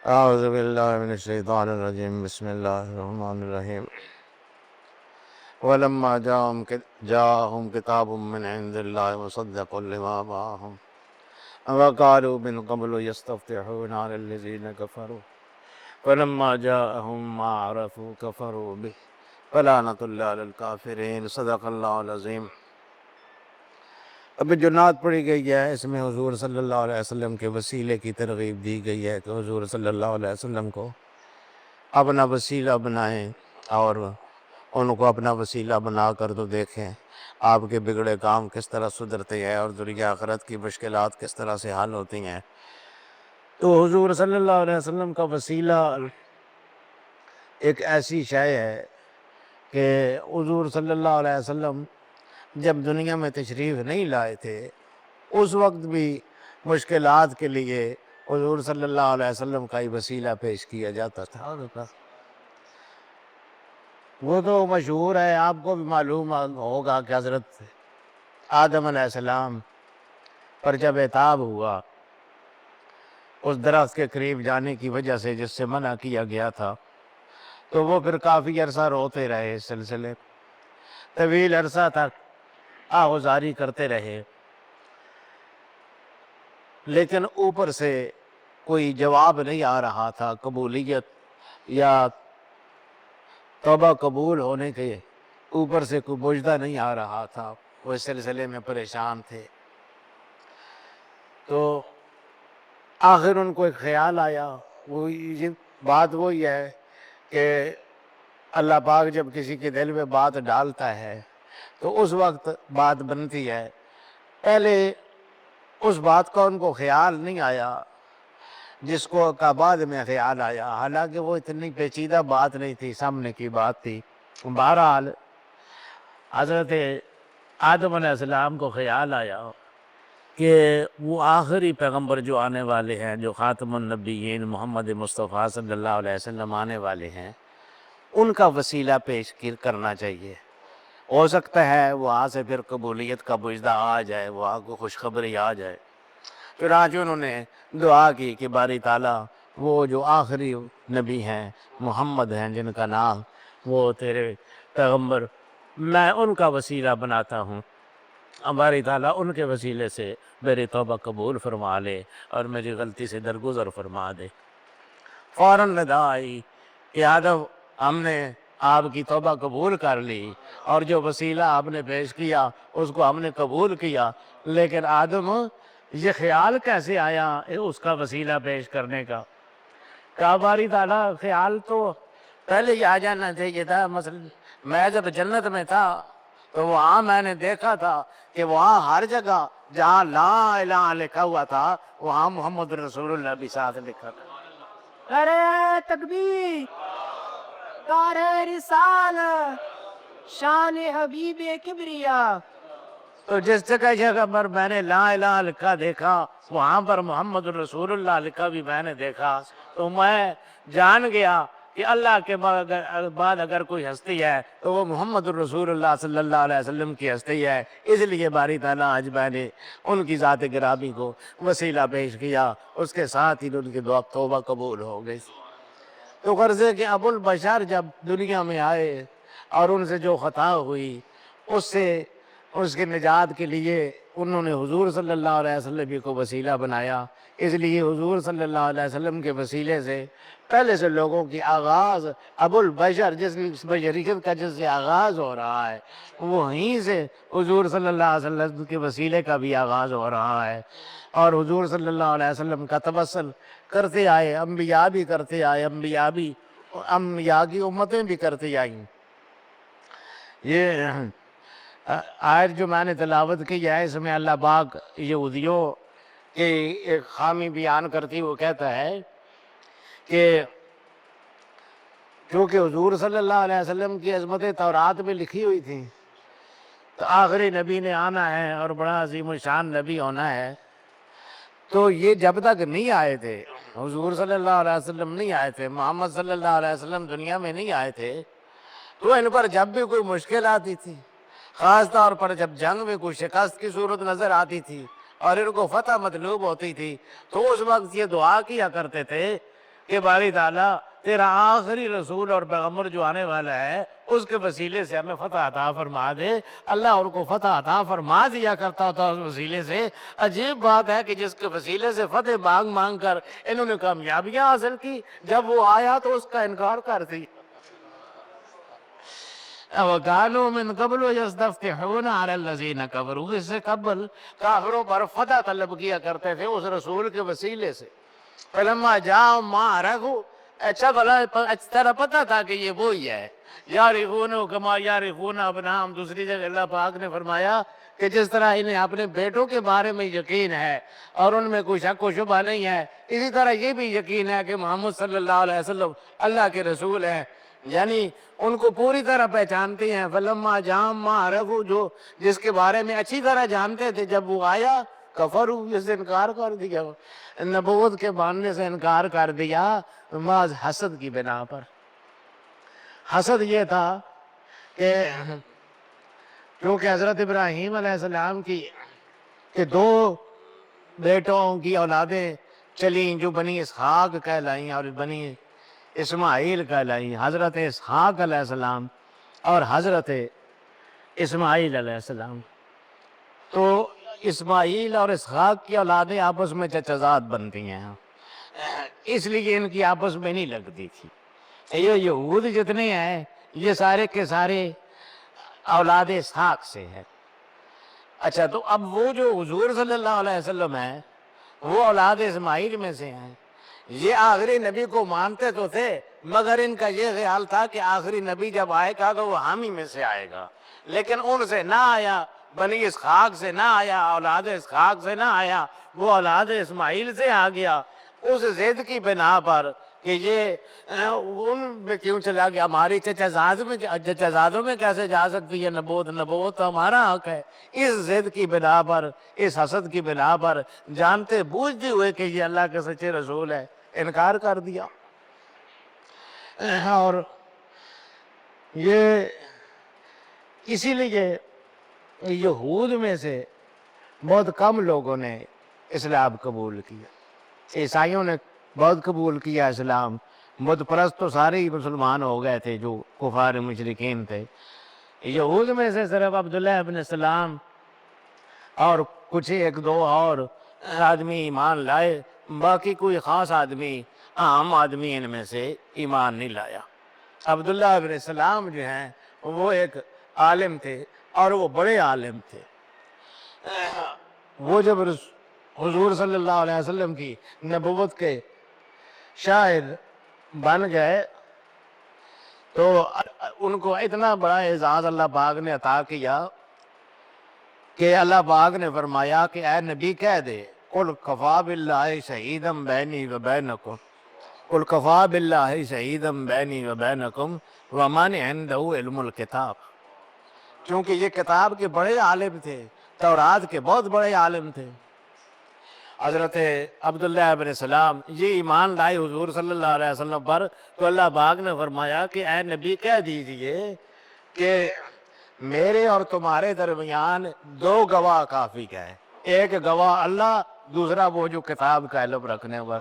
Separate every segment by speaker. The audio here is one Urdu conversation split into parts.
Speaker 1: أعوذ بالله من الشيطان الرجيم. بسم الله الرحمن الرحيم. ولما جاءهم كتاب من عند الله مصدق لما معهم وقالوا من قبل يستفتحون على الذين كفروا فلما جاءهم ما عرفوا كفروا به فلعنة الله على الكافرين. صدق اللہ العظیم. ابھی جو نعت پڑھی گئی ہے اس میں حضور صلی اللہ علیہ وسلم کے وسیلے کی ترغیب دی گئی ہے کہ حضور صلی اللہ علیہ وسلم کو اپنا وسیلہ بنائیں اور ان کو اپنا وسیلہ بنا کر تو دیکھیں آپ کے بگڑے کام کس طرح سدھرتے ہیں اور دنیا آخرت کی مشکلات کس طرح سے حل ہوتی ہیں. تو حضور صلی اللہ علیہ وسلم کا وسیلہ ایک ایسی شے ہے کہ حضور صلی اللہ علیہ وسلم جب دنیا میں تشریف نہیں لائے تھے اس وقت بھی مشکلات کے لیے حضور صلی اللہ علیہ وسلم کا ہی وسیلہ پیش کیا جاتا تھا. وہ تو مشہور ہے، آپ کو بھی معلوم ہوگا کہ حضرت آدم علیہ السلام پر جب عتاب ہوا اس درخت کے قریب جانے کی وجہ سے جس سے منع کیا گیا تھا تو وہ پھر کافی عرصہ روتے رہے، اس سلسلے طویل عرصہ تک آہوزاری کرتے رہے، لیکن اوپر سے کوئی جواب نہیں آ رہا تھا، قبولیت یا توبہ قبول ہونے کے اوپر سے کوئی مجدہ نہیں آ رہا تھا. وہ اس سلسلے میں پریشان تھے. تو آخر ان کو ایک خیال آیا. بات وہی ہے کہ اللہ پاک جب کسی کے دل میں بات ڈالتا ہے تو اس وقت بات بنتی ہے. پہلے اس بات کا ان کو خیال نہیں آیا جس کو کا بعد میں خیال آیا، حالانکہ وہ اتنی پیچیدہ بات نہیں تھی، سامنے کی بات تھی. بہرحال حضرت آدم علیہ السلام کو خیال آیا کہ وہ آخری پیغمبر جو آنے والے ہیں، جو خاتم النبیین محمد مصطفیٰ صلی اللہ علیہ وسلم آنے والے ہیں، ان کا وسیلہ پیش کرنا چاہیے. ہو سکتا ہے وہاں سے پھر قبولیت کا مجدہ آ جائے، وہاں کو خوشخبری آ جائے. پھر آج انہوں نے دعا کی کہ باری تعالیٰ وہ جو آخری نبی ہیں محمد ہیں جن کا نام، وہ تیرے پیغمبر، میں ان کا وسیلہ بناتا ہوں. باری تعالیٰ ان کے وسیلے سے میری توبہ قبول فرما لے اور میری غلطی سے درگزر فرما دے. فوراً ندا آئی کہ آدم ہم نے آپ کی توبہ قبول کر لی اور جو وسیلہ آپ نے پیش کیا اس کو ہم نے قبول کیا، لیکن آدم یہ خیال کیسے آیا اس کا وسیلہ پیش کرنے کا؟ کہا باری تعالیٰ خیال تو پہلے ہی آ جانا چاہیے تھا. مثلا میں جب جنت میں تھا تو وہاں میں نے دیکھا تھا کہ وہاں ہر جگہ جہاں لا الہ لکھا ہوا تھا وہاں محمد رسول اللہ بھی ساتھ لکھا تھا.
Speaker 2: ارے تکبیر، نعرہ رسالت، شان حبیب کبریا.
Speaker 1: تو جس جگہ پر میں نے لا الہ لکھا دیکھا وہاں پر محمد رسول اللہ لکھا بھی میں نے دیکھا، تو میں جان گیا کہ اللہ کے بعد اگر کوئی ہستی ہے تو وہ محمد رسول اللہ صلی اللہ علیہ وسلم کی ہستی ہے. اس لیے باری تعالیٰ آج میں نے ان کی ذات گرامی کو وسیلہ پیش کیا، اس کے ساتھ ہی ان کی دعا توبہ قبول ہو گئی. تو غرض ہے کہ ابو البشر جب دنیا میں آئے اور ان سے جو خطا ہوئی اس کے نجات کے لیے انہوں نے حضور صلی اللہ علیہ وسلم کو وسیلہ بنایا. اس لیے حضور صلی اللہ علیہ وسلم کے وسیلے سے پہلے سے لوگوں کی آغاز ابو البشر جس بشریت کا جس سے آغاز ہو رہا ہے وہیں سے حضور صلی اللہ علیہ وسلم کے وسیلے کا بھی آغاز ہو رہا ہے. اور حضور صلی اللہ علیہ وسلم کا توسل کرتے آئے، انبیاء بھی کرتے آئے، انبیاء کی امتیں بھی کرتے آئیں. یہ آیت جو میں نے تلاوت کی ہے اس میں اللہ پاک یہودیوں کی ایک خامی بیان کرتی وہ کہتا ہے کہ کیونکہ حضور صلی اللہ علیہ وسلم کی عظمت تورات میں لکھی ہوئی تھی تو آخری نبی نے آنا ہے اور بڑا عظیم الشان نبی ہونا ہے، تو یہ جب تک نہیں آئے تھے، حضور صلی اللہ علیہ وسلم نہیں آئے تھے، محمد صلی اللہ علیہ وسلم دنیا میں نہیں آئے تھے، تو ان پر جب بھی کوئی مشکل آتی تھی، خاص طور پر جب جنگ میں کوئی شکست کی صورت نظر آتی تھی اور ان کو فتح مطلوب ہوتی تھی، تو اس وقت یہ دعا کیا کرتے تھے کہ باری تعالیٰ تیرا آخری رسول اور پیغمبر جو آنے والا ہے اس کے وسیلے سے ہمیں فتح عطا فرما دے۔ اللہ ان کو فتح عطا فرما دیا کرتا تھا اس وسیلے سے۔ عجیب بات ہے کہ جس کے وسیلے سے فتح مانگ مانگ کر انہوں نے کامیابیاں حاصل کی، جب وہ آیا تو اس کا انکار کر دی۔ وَكَانُوا مِن قَبْلُ يَسْتَفْتِحُونَ عَلَى الَّذِينَ كَفَرُوا، اس سے قبل کافروں پر فتح طلب کیا کرتے تھے اس رسول کے وسیلے سے۔ فَلَمَّا جَاءَهُم مَّا عَرَفُوا، اچھا بھلا طرح پتہ تھا کہ یہ وہی ہے۔ یعرفونہ کما یعرفون ابناءہم، دوسری جگہ اللہ پاک نے فرمایا کہ جس طرح انہیں اپنے بیٹوں کے بارے میں یقین ہے اور ان میں کوئی شک و شبہ نہیں ہے، اسی طرح یہ بھی یقین ہے کہ محمد صلی اللہ علیہ وسلم اللہ کے رسول ہیں، یعنی ان کو پوری طرح پہچانتے ہیں۔ فلما جام ما عرفوا، جو جس کے بارے میں اچھی طرح جانتے تھے، جب وہ آیا کفروا، اس سے انکار کر دیا، نبوت کے ماننے سے انکار کر دیا، محض حسد کی بنا پر۔ حسد یہ تھا کہ کیونکہ حضرت ابراہیم علیہ السلام کی کہ دو بیٹوں کی اولادیں چلیں جو بنی اسحاق کہلائیں اور بنی اسماعیل کہلائیں، حضرت اسحاق علیہ السلام اور حضرت اسماعیل علیہ السلام۔ تو اسماعیل اور اسحاق کی اولادیں آپس میں چچزاد بنتی ہیں، اس لیے ان کی آپس میں نہیں لگتی تھی۔ یہ یہود جتنے ہیں یہ سارے کے سارے اولاد اسحاق سے ہیں۔ اچھا، تو اب وہ جو حضور صلی اللہ علیہ وسلم ہیں وہ اولاد اسماعیل میں سے ہیں۔ یہ آخری نبی کو مانتے تو تھے، مگر ان کا یہ خیال تھا کہ آخری نبی جب آئے گا تو وہ ہم ہی میں سے آئے گا، لیکن ان سے نہ آیا، بنی اسحاق سے نہ آیا، اولاد اسحاق سے نہ آیا، وہ اولاد اسماعیل سے آ گیا۔ اس ضد کی بنا پر کہ یہ ان میں کیوں چلا گیا، ہماری چچزادوں میں کیسے جا سکتی ہے نبوت، نبوت تو ہمارا حق ہے، اس ضد کی بنا پر، اس حسد کی بنا پر، جانتے بوجھتے ہوئے کہ یہ اللہ کے سچے رسول ہے، انکار کر دیا۔ اور یہ اسی لیے یہود میں سے بہت کم لوگوں نے اسلام قبول کیا۔ عیسائیوں نے بہت قبول کیا اسلام، بت پرست تو سارے ہی مسلمان ہو گئے تھے جو کفار مشرکین تھے۔ یہود میں سے صرف عبداللہ ابن سلام اور کچھ ایک دو اور آدمی ایمان لائے، باقی کوئی خاص آدمی، عام آدمی ان میں سے ایمان نہیں لایا۔ عبداللہ ابن سلام جو ہیں وہ ایک عالم تھے اور وہ بڑے عالم تھے۔ وہ جب حضور صلی اللہ علیہ وسلم کی نبوت کے شاہد بن گئے تو ان کو اتنا بڑا اعزاز اللہ پاک نے عطا کیا کہ اللہ پاک نے فرمایا کہ اے نبی کہہ دے، قُلْ كَفَىٰ بِاللَّهِ شَهِيدًا بَيْنِي وَبَيْنَكُمْ، قُلْ كَفَىٰ بِاللَّهِ شَهِيدًا بَيْنِي وَبَيْنَكُمْ وَمَنْ عِندَهُ عِلْمُ الْكِتَابِ، چونکہ یہ کتاب کے بڑے عالم تھے، تورات کے بہت بڑے عالم تھے۔ حضرت عبداللہ ابن سلام یہ ایمان لائے حضور صلی اللہ علیہ وسلم پر، تو اللہ پاک نے فرمایا کہ اے نبی کہہ دیجئے کہ میرے اور تمہارے درمیان دو گواہ کافی ہے، ایک گواہ اللہ، دوسرا وہ جو کتاب کا علم رکھنے ہوگا۔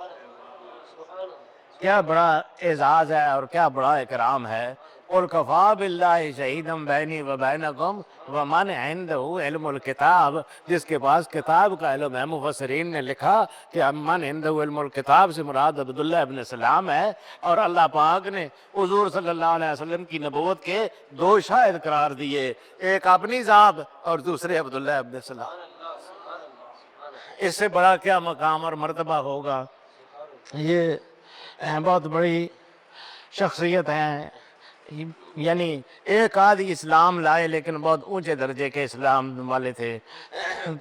Speaker 1: کیا بڑا اعزاز ہے اور کیا بڑا اکرام ہے۔ قُلْ كَفَىٰ بِاللَّهِ شَهِيدًا بَيْنِي وَبَيْنَكُمْ وَمَنْ عِندَهُ عِلْمُ الْكِتَابِ، جس کے پاس کتاب کا علم ہے۔ مفسرین نے لکھا کہ من عندہ علم الکتاب سے مراد عبداللہ ابن سلام ہے، اور اللہ پاک نے حضور صلی اللہ علیہ وسلم کی نبوت کے دو شاہد قرار دیے، ایک اپنی ذات اور دوسرے عبداللہ ابن سلام۔ اس سے بڑا کیا مقام اور مرتبہ ہوگا۔ یہ بہت بڑی شخصیت ہے، یعنی ایک آدھی اسلام لائے لیکن بہت اونچے درجے کے اسلام والے تھے۔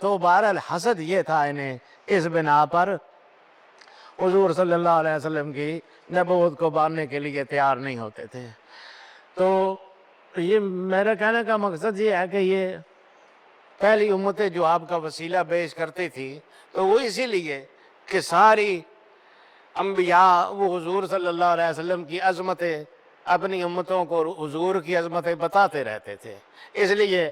Speaker 1: تو بہرحال حسد یہ تھا انہیں، اس بنا پر حضور صلی اللہ علیہ وسلم کی نبوت کو ماننے کے لیے تیار نہیں ہوتے تھے۔ تو یہ میرا کہنے کا مقصد یہ ہے کہ یہ پہلی امتیں جو آپ کا وسیلہ پیش کرتی تھی تو وہ اسی لیے کہ ساری انبیاء وہ حضور صلی اللہ علیہ وسلم کی عظمتیں اپنی امتوں کو حضور کی عظمتیں بتاتے رہتے تھے۔ اس لیے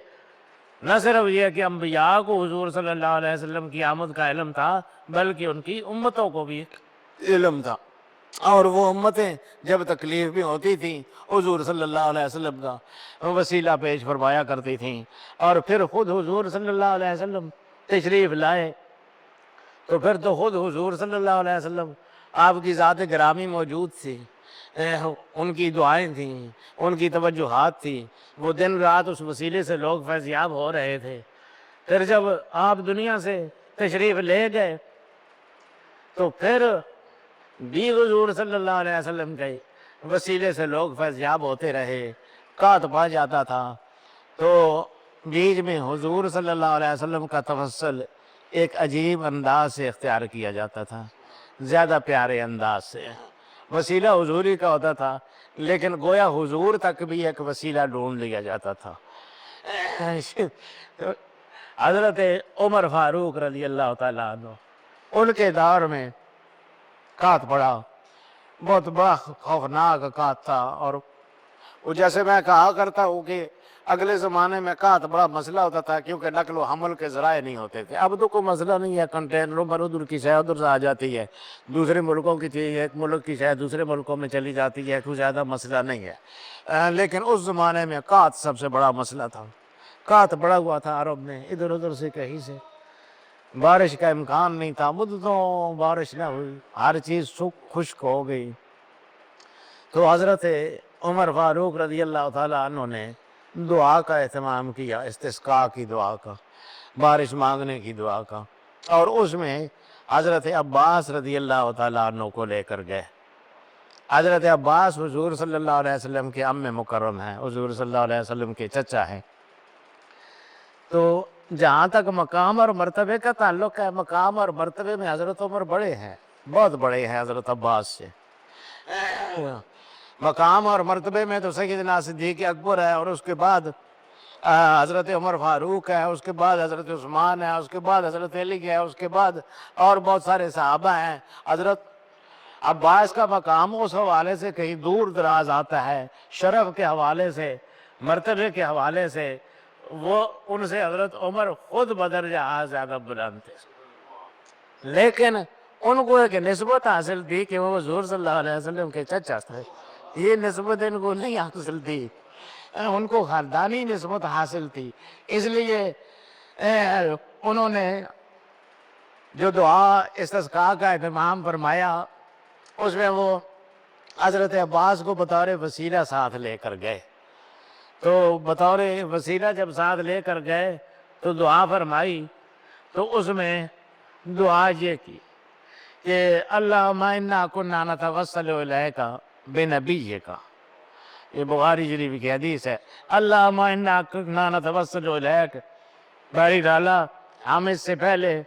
Speaker 1: نہ صرف یہ کہ انبیاء کو حضور صلی اللہ علیہ وسلم کی آمد کا علم تھا، بلکہ ان کی امتوں کو بھی علم تھا۔ اور وہ امتیں جب تکلیف بھی ہوتی تھیں حضور صلی اللہ علیہ وسلم کا وسیلہ پیش فرمایا کرتی تھیں، اور پھر خود حضور صلی اللہ علیہ وسلم تشریف لائے تو پھر تو خود حضور صلی اللہ علیہ وسلم آپ کی ذات گرامی موجود تھی، ان کی دعائیں تھیں، ان کی توجہات تھی، وہ دن رات اس وسیلے سے لوگ فیضیاب ہو رہے تھے۔ پھر جب آپ دنیا سے تشریف لے گئے تو پھر بھی حضور صلی اللہ علیہ وسلم کے وسیلے سے لوگ فیضیاب ہوتے رہے، کات پا جاتا تھا، تو بیچ میں حضور صلی اللہ علیہ وسلم کا توسل ایک عجیب انداز سے اختیار کیا جاتا تھا، زیادہ پیارے انداز سے۔ وسیلہ حضوری کا ہوتا تھا، لیکن گویا حضور تک بھی ایک وسیلہ ڈھونڈ لیا جاتا تھا۔ حضرت عمر فاروق رضی اللہ تعالیٰ عنہ، ان کے دور میں کات پڑا، بہت بڑا خوفناک کات تھا، اور وہ جیسے میں کہا کرتا ہوں کہ اگلے زمانے میں کات بڑا مسئلہ ہوتا تھا، کیونکہ نقل و حمل کے ذرائع نہیں ہوتے تھے۔ اب تو کوئی مسئلہ نہیں ہے، کنٹینروں پر ادھر کی شے ادھر سے آ جاتی ہے، دوسرے ملکوں کی چیز ایک ملک کی شے دوسرے ملکوں میں چلی جاتی ہے، کوئی زیادہ مسئلہ نہیں ہے۔ لیکن اس زمانے میں کات سب سے بڑا مسئلہ تھا۔ کات پڑا ہوا تھا عرب میں، ادھر ادھر سے کہیں سے بارش کا امکان نہیں تھا، مدتوں بارش نہ ہوئی، ہر چیز خشک ہو گئی۔ تو حضرت عمر فاروق رضی اللہ تعالیٰ عنہ نے دعا کا اہتمام کیا، استسقاء کی دعا کا، بارش مانگنے کی دعا کا، اور اس میں حضرت عباس رضی اللہ تعالیٰ عنہ کو لے کر گئے۔ حضرت عباس حضور صلی اللہ علیہ وسلم کے عم مکرم ہیں، حضور صلی اللہ علیہ وسلم کے چچا ہیں۔ تو جہاں تک مقام اور مرتبے کا تعلق ہے، مقام اور مرتبے میں حضرت عمر بڑے ہیں، بہت بڑے ہیں حضرت عباس سے۔ مقام اور مرتبے میں تو سیدنا صدیق اکبر ہے، اور اس کے بعد حضرت عمر فاروق ہے، اس کے بعد حضرت عثمان ہے، اس کے بعد حضرت علی ہے، اس کے بعد اور بہت سارے صحابہ ہیں۔ حضرت عباس کا مقام اس حوالے سے کہیں دور دراز آتا ہے، شرف کے حوالے سے، مرتبے کے حوالے سے وہ ان سے حضرت عمر خود بدرجہ زیادہ بلند تھے، لیکن ان کو ایک نسبت حاصل تھی کہ وہ حضور صلی اللہ علیہ وسلم کے چچا تھے۔ یہ نسبت ان کو نہیں حاصل تھی، ان کو خاندانی نسبت حاصل تھی، اس لیے انہوں نے جو دعا استسقاء کا اہتمام فرمایا اس میں وہ حضرت عباس کو بطور وسیلہ ساتھ لے کر گئے۔ تو بطور وسیلہ جب ساتھ لے کر گئے تو دعا فرمائی، تو اس میں دعا یہ کی کہ اللہم انا کنا نتوسل الیک بنبیک، یہ بخاری شریف کی حدیث ہے۔ اللہم انا کنا نتوسل الیک، باری ڈالا ہم اس سے پہلے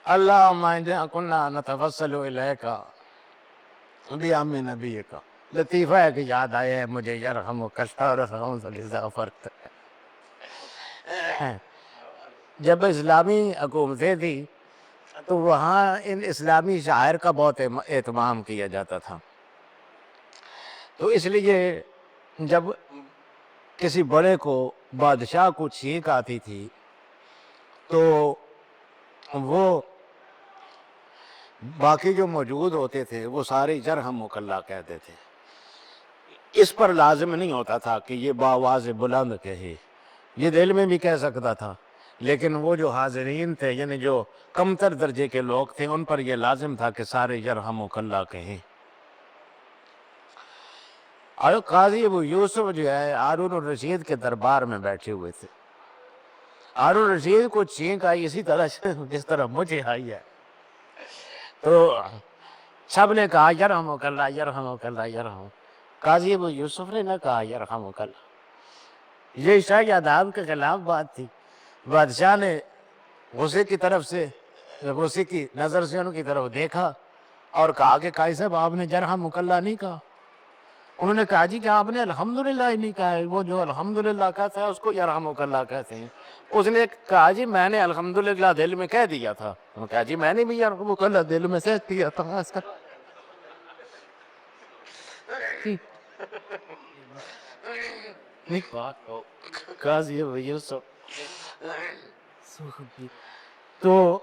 Speaker 1: اللہم انا کنا نتوسل الیک بعم نبیک۔ لطیفہ ہے کہ یاد آیا ہے مجھے، یرحمک اللہ اذا غفرت۔ جب اسلامی حکومتیں تھی تو وہاں ان اسلامی شاعر کا بہت اہتمام کیا جاتا تھا، تو اس لیے جب کسی بڑے کو بادشاہ کو چھینک آتی تھی تو وہ باقی جو موجود ہوتے تھے وہ سارے یرحمک اللہ کہتے تھے۔ اس پر لازم نہیں ہوتا تھا کہ یہ بآواز بلند کہے، یہ دل میں بھی کہہ سکتا تھا، لیکن وہ جو حاضرین تھے یعنی جو کمتر درجے کے لوگ تھے ان پر یہ لازم تھا کہ سارے یرحمک اللہ کہیں۔ اور قاضی ابو یوسف جو ہے ہارون الرشید کے دربار میں بیٹھے ہوئے تھے، ہارون الرشید کو چھینک آئی اسی طرح جس طرح مجھے آئی ہے، تو سب نے کہا یرحمک اللہ یرحمک اللہ یرحمک، قاضی ابو یوسف نے نہ کہا یرحمک اللہ۔ یہ شاہی آداب کے خلاف بات تھی۔ بادشاہ نے غصے کی طرف سے، غصے کی نظر سے ان کی طرف دیکھا اور کہا کہ قاضی صاحب آپ نے یرحمک اللہ نہیں کہا۔ انہوں نے کہا جی کہ آپ نے الحمدللہ ہی نہیں کہا ہے، وہ جو الحمدللہ کہتا ہے اس کو یرحمک اللہ کہتے ہیں۔ اس نے کہا جی میں نے الحمدللہ دل میں کہہ دیا تھا۔ انہوں نے کہا جی میں نے بھی یرحمک اللہ دل میں کہہ دیا تھا۔ قاضی یوسف. تو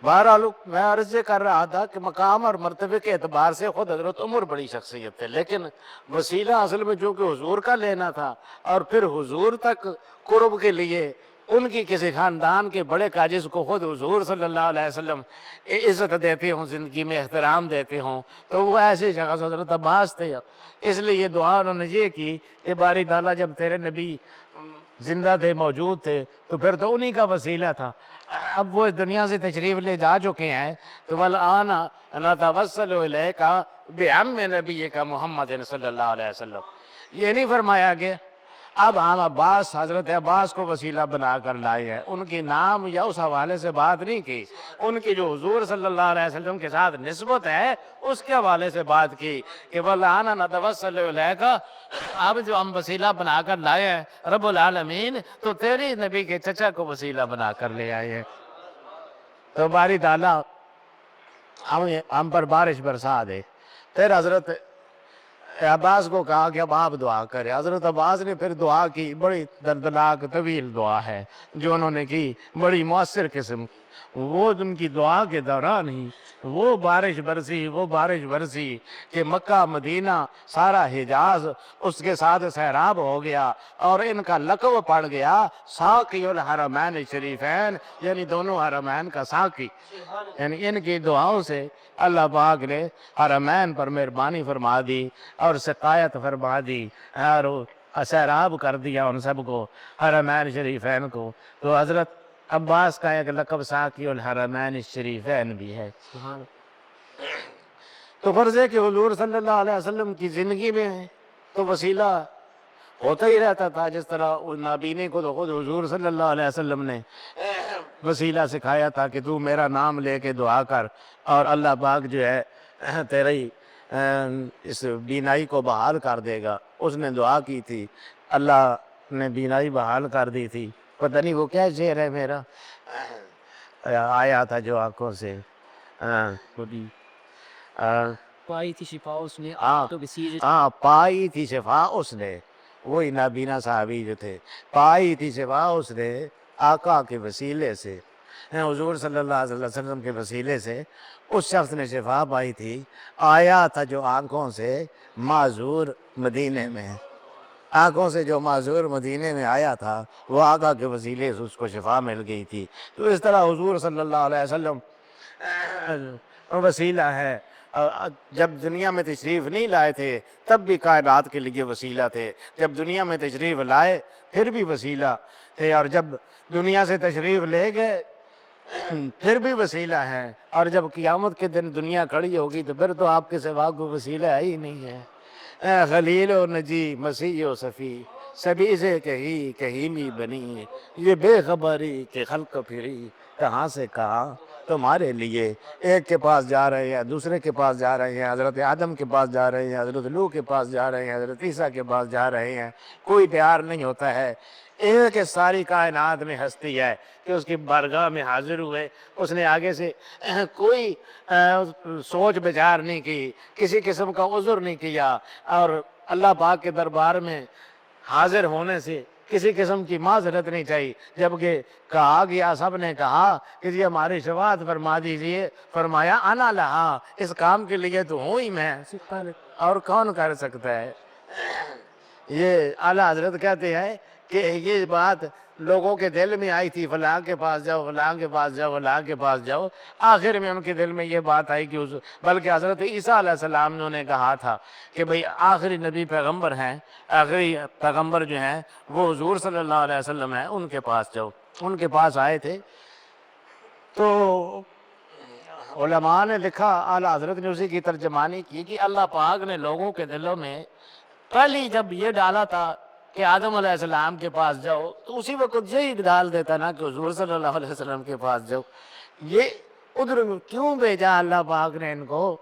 Speaker 1: بہرحال میں عرض یہ کر رہا تھا کہ مقام اور مرتبے کے اعتبار سے خود حضرت عمر بڑی شخصیت تھے، لیکن وسیلہ اصل میں جو کہ حضور کا لینا تھا، اور پھر حضور تک قرب کے لیے ان کی کسی خاندان کے بڑے قاجز کو خود حضور صلی اللہ علیہ وسلم عزت دیتے ہوں، زندگی میں احترام دیتے ہوں، تو وہ ایسے شخص حضرت عباس تھے. اس لیے یہ دعا انہوں نے یہ کی کہ باری تعالیٰ جب تیرے نبی زندہ تھے، موجود تھے، تو پھر تو انہی کا وسیلہ تھا. اب وہ اس دنیا سے تشریف لے جا چکے ہیں، تو وَالْآنَ نَتَوَسَّلُ إِلَيْكَ بِعَمِّ نَبِيِّكَ محمد صلی اللہ علیہ وسلم. یہ نہیں فرمایا کہ اب ہم عباس، حضرت عباس کو وسیلہ بنا کر لائے ہیں. ان کی نام یا اس حوالے سے بات نہیں کی، ان کی جو حضور صلی اللہ علیہ وسلم کے ساتھ نسبت ہے اس کے حوالے سے بات کی کہ وَالْآنَ نَتَوَسَّلُ إِلَيْكَ، اب جو ہم وسیلہ بنا کر لائے ہیں رب العالمین، تو تیری نبی کے چچا کو وسیلہ بنا کر لے آئے ہیں. تو باری تعالیٰ ہم پر بارش برسا دے. پھر حضرت عباس کو کہا کہ اب آپ دعا کریں. حضرت عباس نے پھر دعا کی، بڑی دردناک طویل دعا ہے جو انہوں نے کی، بڑی مؤثر قسم. وہ ان کی دعا کے دوران ہی وہ بارش برسی کہ مکہ مدینہ سارا حجاز اس کے ساتھ سیراب ہو گیا، اور ان کا لقب پڑ گیا ساقی الحرمین شریفین، یعنی دونوں حرمین کا ساقی. یعنی ان کی دعاؤں سے اللہ پاک نے حرمین پر مہربانی فرما دی اور سقایت فرما دی، اور سیراب کر دیا ان سب کو، حرمین شریفین کو. تو حضرت عباس کا ایک لقب ساقی الحرمین الشریفین بھی ہے. تو فرض ہے کہ حضور صلی اللہ علیہ وسلم کی زندگی میں تو وسیلہ ہوتا ہی رہتا تھا. جس طرح نابینے کو تو خود حضور صلی اللہ علیہ وسلم نے وسیلہ سکھایا تھا کہ تو میرا نام لے کے دعا کر، اور اللہ پاک جو ہے تیری اس بینائی کو بحال کر دے گا. اس نے دعا کی تھی، اللہ نے بینائی بحال کر دی تھی. پتہ نہیں وہ کیا شعر ہے میرا آیا تھا جو آنکھوں سے
Speaker 2: پائی تھی شفا اس نے تو بسیج
Speaker 1: پائی تھی شفا اس نے، وہی نابینا صحابی جو تھے، پائی تھی شفا اس نے آقا کے وسیلے سے، حضور صلی اللہ علیہ وسلم کے وسیلے سے اس شخص نے شفا پائی تھی. آیا تھا جو آنکھوں سے معذور مدینے میں، آنکھوں سے جو معذور مدینے میں آیا تھا وہ آقا کے وسیلے سے اس کو شفا مل گئی تھی. تو اس طرح حضور صلی اللہ علیہ وسلم وسیلہ ہے. جب دنیا میں تشریف نہیں لائے تھے تب بھی کائنات کے لیے وسیلہ تھے، جب دنیا میں تشریف لائے پھر بھی وسیلہ تھے، اور جب دنیا سے تشریف لے گئے پھر بھی وسیلہ ہے، اور جب قیامت کے دن دنیا کھڑی ہوگی تو پھر تو آپ کے سوا کوئی وسیلہ ہی نہیں ہے. خلیل و نجی مسیح و صفی سبھی سے کہیمی بنی، یہ بے خبری کہ خلق پھری کہاں سے کہاں تمہارے لیے. ایک کے پاس جا رہے ہیں، دوسرے کے پاس جا رہے ہیں، حضرت آدم کے پاس جا رہے ہیں، حضرت نوح کے پاس جا رہے ہیں، حضرت عیسیٰ کے پاس جا رہے ہیں. کوئی پیار نہیں ہوتا ہے. ایک ساری کائنات میں ہستی ہے کہ اس کی بارگاہ میں حاضر ہوئے، اس نے آگے سے کوئی سوچ بچار نہیں کی، کسی قسم کا عذر نہیں کیا، اور اللہ پاک کے دربار میں حاضر ہونے سے کسی قسم کی معذرت نہیں چاہیے. جبکہ کہا گیا، سب نے کہا کہ یہ ہماری شفاعت فرما دیجئے. فرمایا انا لہا، اس کام کے لیے تو ہوں ہی میں، اور کون کر سکتا ہے. یہ اعلیٰ حضرت کہتے ہیں کہ یہ بات لوگوں کے دل میں آئی تھی، فلاں کے پاس جاؤ، فلاں کے پاس جاؤ، فلاں کے پاس جاؤ. آخر میں ان کے دل میں یہ بات آئی کہ بلکہ حضرت عیسیٰ علیہ السلام نے کہا تھا کہ بھئی آخری نبی پیغمبر ہیں، آخری پیغمبر جو ہیں وہ حضور صلی اللہ علیہ وسلم ہیں، ان کے پاس جاؤ. ان کے پاس آئے تھے. تو علماء نے لکھا، اعلیٰ حضرت نے اسی کی ترجمانی کی کہ اللہ پاک نے لوگوں کے دلوں میں پہلی جب یہ ڈالا تھا کہ آدم علیہ السلام کے پاس جاؤ، تو اسی وقت یہی ڈال دیتا نا کہ حضور صلی اللہ علیہ وسلم کے پاس جاؤ. یہ ادھر کیوں بھیجا اللہ پاک نے ان کو؟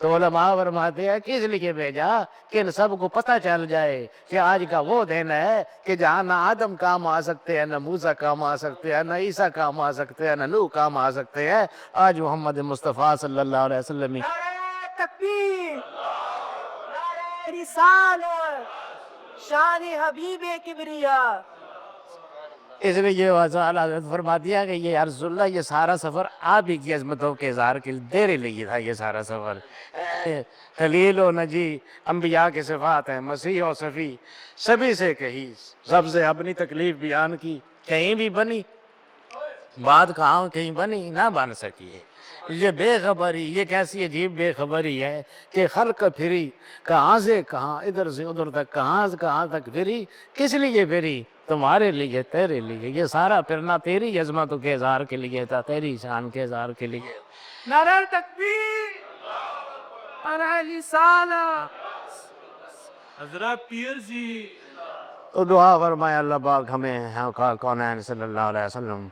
Speaker 1: تو علماء فرماتے ہیں کہ اس لیے بھیجا کہ ان سب کو پتہ چل جائے کہ آج کا وہ دن ہے کہ جہاں نہ آدم کام آ سکتے ہیں، نہ موسیٰ کام آ سکتے ہیں، نہ عیسیٰ کام آ سکتے ہیں، نہ نوح کام آ سکتے ہیں. آج محمد مصطفیٰ صلی اللہ علیہ وسلم
Speaker 2: نعرہ تکبیر، نعرہ رسالت، شان حبیب کبریا.
Speaker 1: اس لیے یہ وضاحت حضرت فرما دیا کہ یہ یا رسول اللہ یہ سارا سفر آپ ہی کی عظمتوں کے اظہار کے لیے تیرے لیے تھا. یہ سارا سفر خلیل و نجی انبیاء کے صفات ہیں، مسیح و صفی سبھی سے کہی، سب سے اپنی تکلیف بیان کی، کہیں بھی بنی بات کہاں کہیں بنی نہ بن سکی ہے. یہ بے خبری، یہ کیسی عجیب بے خبری ہے کہ خلق پھری کہاں سے کہاں، ادھر سے ادھر تک، کہاں سے کہاں تک پھری. کس لیے پھری؟ تمہارے لیے، تیرے لیے. یہ سارا پھرنا تیری عظمتوں کے اظہار کے لیے تھا، تیری شان کے اظہار کے لیے.
Speaker 2: نعرہ تکبیر، نعرہ رسالہ. حضرت پیر جی
Speaker 1: تو دعا فرمائے اللہ پاک ہمیں آقا کونین صلی اللہ علیہ وسلم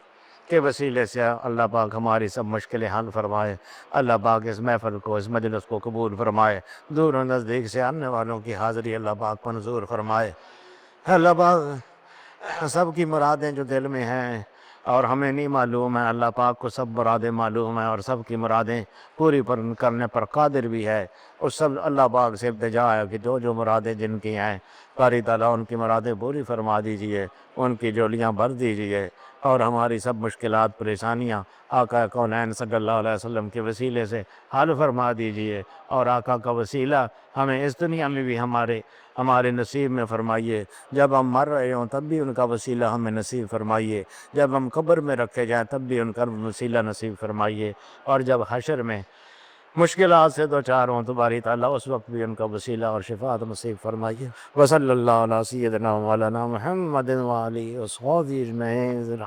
Speaker 1: کے وسیلے سے اللہ پاک ہماری سب مشکلیں حل فرمائے. اللہ پاک اس محفل کو، اس مجلس کو قبول فرمائے. دور و نزدیک سے آنے والوں کی حاضری اللہ پاک منظور فرمائے. اللہ پاک سب کی مرادیں جو دل میں ہیں اور ہمیں نہیں معلوم ہے، اللہ پاک کو سب مرادیں معلوم ہیں اور سب کی مرادیں پوری کرنے پر قادر بھی ہے. اس سب اللہ پاک سے التجا ہے کہ جو مرادیں جن کی ہیں قاری تعالیٰ ان کی مرادیں پوری فرما دیجئے، ان کی جولیاں بھر دیجئے اور ہماری سب مشکلات پریشانیاں آقا کونین صلی اللہ علیہ وسلم کے وسیلے سے حل فرما دیجئے. اور آقا کا وسیلہ ہمیں اس دنیا میں بھی ہمارے نصیب میں فرمائیے. جب ہم مر رہے ہوں تب بھی ان کا وسیلہ ہمیں نصیب فرمائیے. جب ہم قبر میں رکھے جائیں تب بھی ان کا وسیلہ نصیب فرمائیے. اور جب حشر میں مشکلات سے دوچار ہوں تو باری تعالیٰ اس وقت بھی ان کا وسیلہ اور شفاعت نصیب فرمائیے. وصلی اللہ علیہ سیدنا مولانا محمد وآلہ وصحبہ اجمعین.